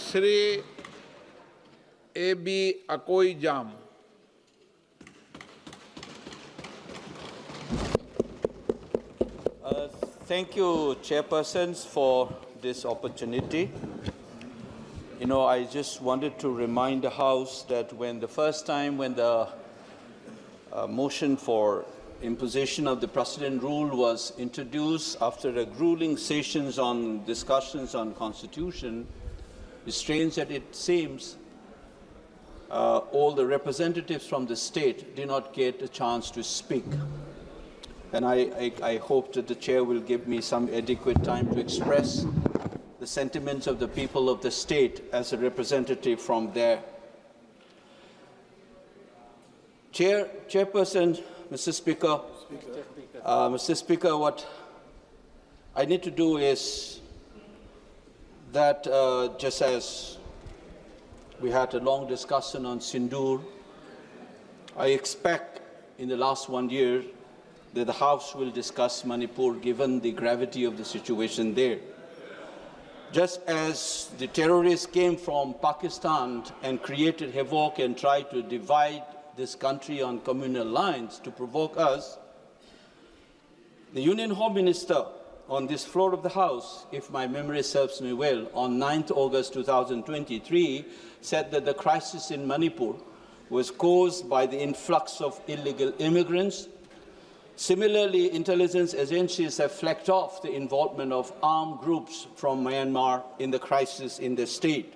Shri A.B. Akoijam. Thank you, chairpersons, for this opportunity. You know, I just wanted to remind the House that when the first time when the motion for imposition of the precedent rule was introduced after a grueling sessions on discussions on constitution, it's strange that it seems all the representatives from the state did not get a chance to speak. And I hope that the chair will give me some adequate time to express the sentiments of the people of the state as a representative from there. Chairperson, Mr. Speaker, what I need to do is that just as we had a long discussion on Sindoor, I expect in the last 1 year that the House will discuss Manipur given the gravity of the situation there. Just as the terrorists came from Pakistan and created havoc and tried to divide this country on communal lines to provoke us, the Union Home Minister on this floor of the House, if my memory serves me well, on 9th August 2023, said that the crisis in Manipur was caused by the influx of illegal immigrants. Similarly, intelligence agencies have flagged off the involvement of armed groups from Myanmar in the crisis in the state.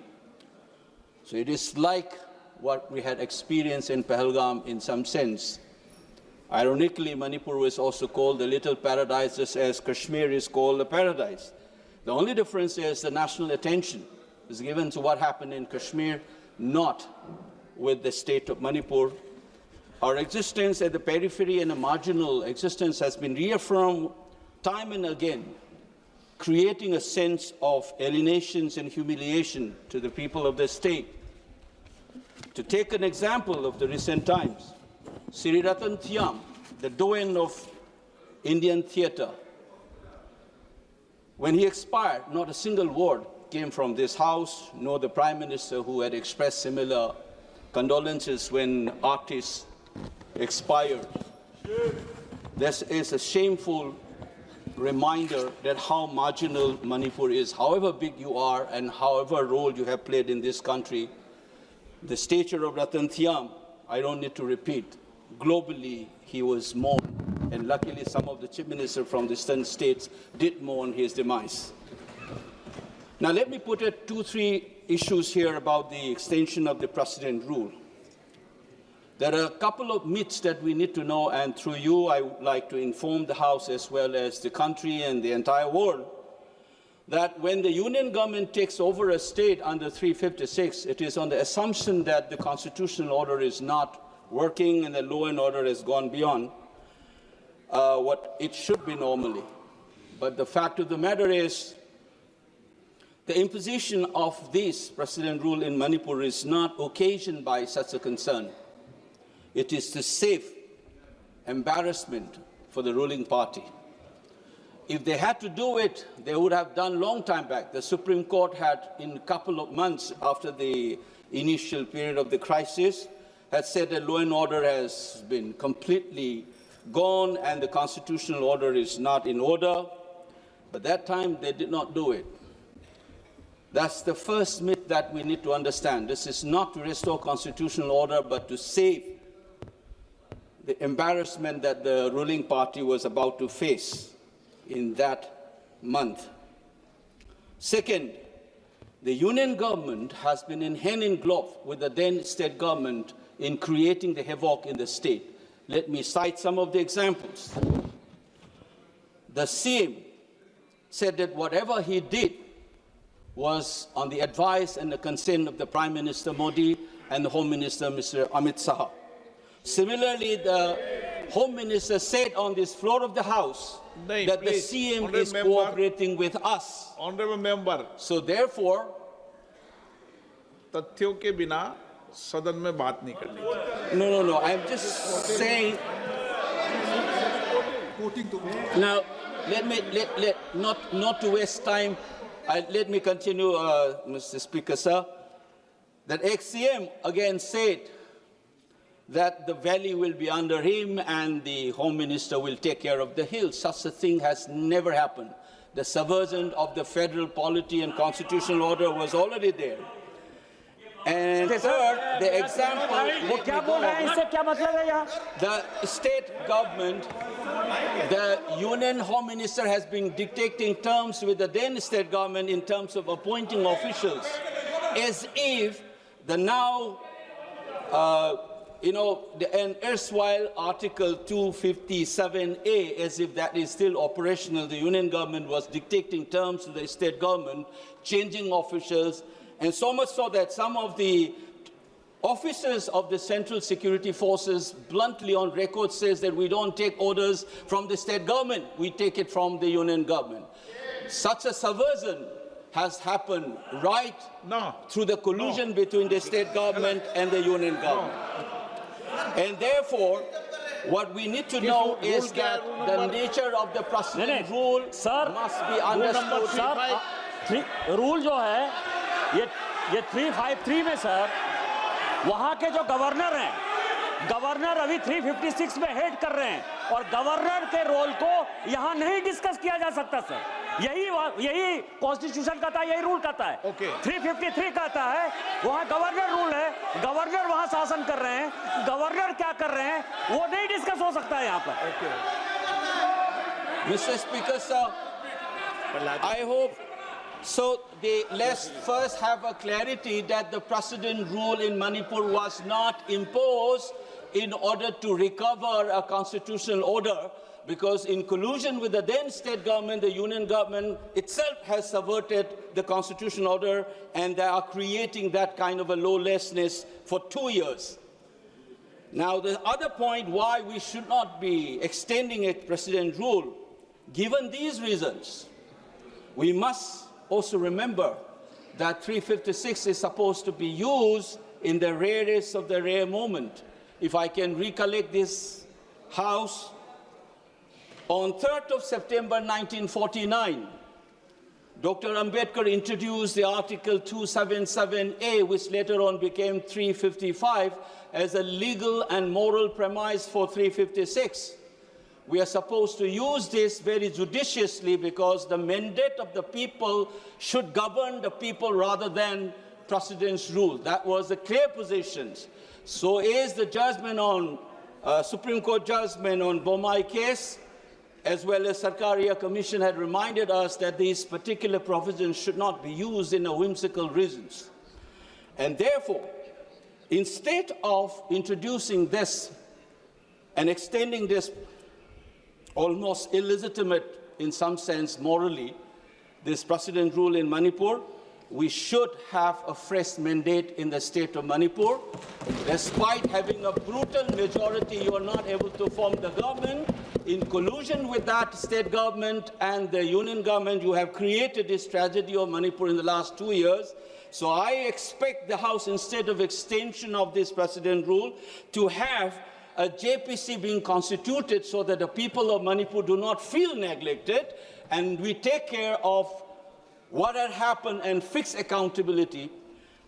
So it is like what we had experienced in Pahalgam in some sense. Ironically, Manipur was also called the little paradise, just as Kashmir is called a paradise. The only difference is the national attention is given to what happened in Kashmir, not with the state of Manipur. Our existence at the periphery and a marginal existence has been reaffirmed time and again, creating a sense of alienations and humiliation to the people of the state. To take an example of the recent times, Sri Ratan Thiam, the doyen of Indian theatre, when he expired, not a single word came from this House, nor the Prime Minister, who had expressed similar condolences when artists expired. This is a shameful reminder that how marginal Manipur is. However big you are and however role you have played in this country, the stature of Ratan Thiam, I don't need to repeat. Globally, he was mourned, and luckily some of the chief ministers from the eastern states did mourn his demise. Now let me put 2-3 issues here about the extension of the precedent rule. There are a couple of myths that we need to know, and through you I would like to inform the House as well as the country and the entire world that when the union government takes over a state under 356, it is on the assumption that the constitutional order is not working and the law and order has gone beyond what it should be normally. But the fact of the matter is the imposition of this precedent rule in Manipur is not occasioned by such a concern. It is to save embarrassment for the ruling party. If they had to do it, they would have done long time back. The Supreme Court had, in a couple of months after the initial period of the crisis, had said that law and order has been completely gone and the constitutional order is not in order. But that time, they did not do it. That's the first myth that we need to understand. This is not to restore constitutional order, but to save the embarrassment that the ruling party was about to face in that month. Second, the union government has been in hand in glove with the then state government in creating the havoc in the state. Let me cite some of the examples. The CM said that whatever he did was on the advice and the consent of the Prime Minister Modi and the Home Minister Mr. Amit Shah. Similarly, the Home Minister said on this floor of the House that the CM is cooperating with us. Honorable member. So therefore, तथ्यों के बिना सदन में बात नहीं करनी। No. I'm just saying. Now, not to waste time. let me continue, Mr. Speaker, sir. That ex-CM again said that the valley will be under him and the Home Minister will take care of the hills. Such a thing has never happened. The subversion of the federal polity and constitutional order was already there. And third, the example, the state government, the Union Home Minister has been dictating terms with the then state government in terms of appointing officials, as if the now, an erstwhile Article 257A, as if that is still operational. The Union government was dictating terms to the state government, changing officials, and so much so that some of the officers of the Central Security Forces bluntly on record says that we don't take orders from the state government, we take it from the Union government. Such a subversion has happened right through the collusion between the state government and the Union government. And therefore, what we need to know is that the nature of the precedent rule must be understood. Rule जो है ये 353 में sir वहां के जो governor हैं, governor अभी 356 में हेड कर रहे हैं और गवर्नर के रोल को यहां नहीं डिस्कस किया जा सकता सर। यही कॉन्स्टिट्यूशन कहता है, यही रूल कहता है। 353 कहता है वहां गवर्नर रूल है, गवर्नर वहां शासन कर रहे हैं, गवर्नर क्या कर रहे हैं वो नहीं डिस्कस हो सकता है यहां पर। Mr. Speaker, sir, I hope so. Let's first have a clarity that the precedent rule in Manipur was not imposed in order to recover a constitutional order, because in collusion with the then state government, the Union government itself has subverted the constitutional order, and they are creating that kind of a lawlessness for 2 years. Now, the other point why we should not be extending a precedent rule, given these reasons, we must also remember that 356 is supposed to be used in the rarest of the rare moment. If I can recollect this House, on 3rd of September 1949, Dr. Ambedkar introduced the Article 277A, which later on became 355, as a legal and moral premise for 356. We are supposed to use this very judiciously because the mandate of the people should govern the people rather than precedence rule. That was the clear position. So is the judgment on Supreme Court judgment on Bomai case, as well as Sarkaria Commission had reminded us that these particular provisions should not be used in a whimsical reasons. And therefore, instead of introducing this and extending this almost illegitimate, in some sense morally, this precedent rule in Manipur, we should have a fresh mandate in the state of Manipur. Despite having a brutal majority, you are not able to form the government. In collusion with that state government and the union government, you have created this tragedy of Manipur in the last 2 years. So I expect the House, instead of extension of this precedent rule, to have a JPC being constituted so that the people of Manipur do not feel neglected, and we take care of what had happened and fix accountability.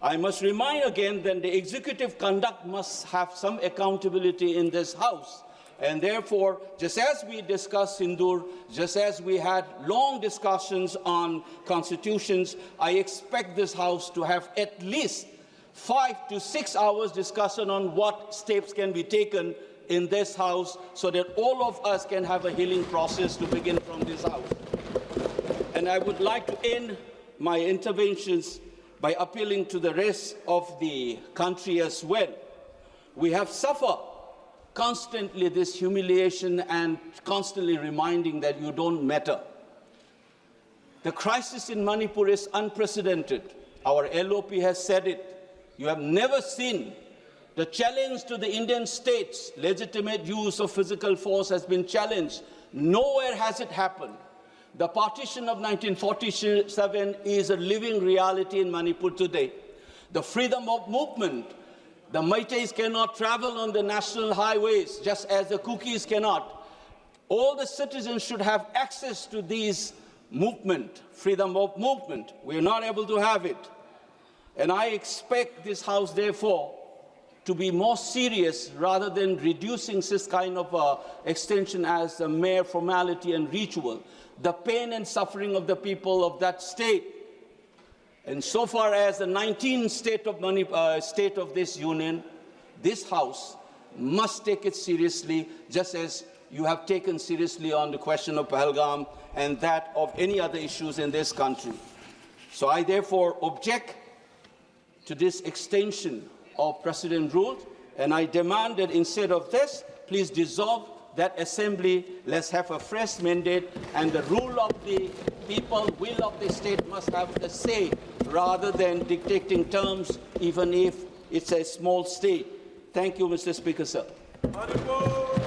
I must remind again that the executive conduct must have some accountability in this House. And therefore, just as we discussed Sindur, just as we had long discussions on constitutions, I expect this House to have at least 5 to 6 hours discussion on what steps can be taken in this House so that all of us can have a healing process to begin from this House. And I would like to end my interventions by appealing to the rest of the country as well. We have suffered constantly this humiliation and constantly reminding that you don't matter. The crisis in Manipur is unprecedented. Our LOP has said it. You have never seen the challenge to the Indian state's legitimate use of physical force has been challenged. Nowhere has it happened. The partition of 1947 is a living reality in Manipur today. The freedom of movement, the Meiteis cannot travel on the national highways just as the Kukis cannot. All the citizens should have access to these movement, freedom of movement. We are not able to have it. And I expect this House, therefore, to be more serious rather than reducing this kind of extension as a mere formality and ritual. The pain and suffering of the people of that state, and so far as the 19th state of this union, this House must take it seriously, just as you have taken seriously on the question of Pahalgam and that of any other issues in this country. So I therefore object to this extension of precedent rule, and I demand that instead of this, please dissolve that assembly, let's have a fresh mandate, and the rule of the people, will of the state must have the say, rather than dictating terms, even if it's a small state. Thank you, Mr. Speaker, sir. Manipur.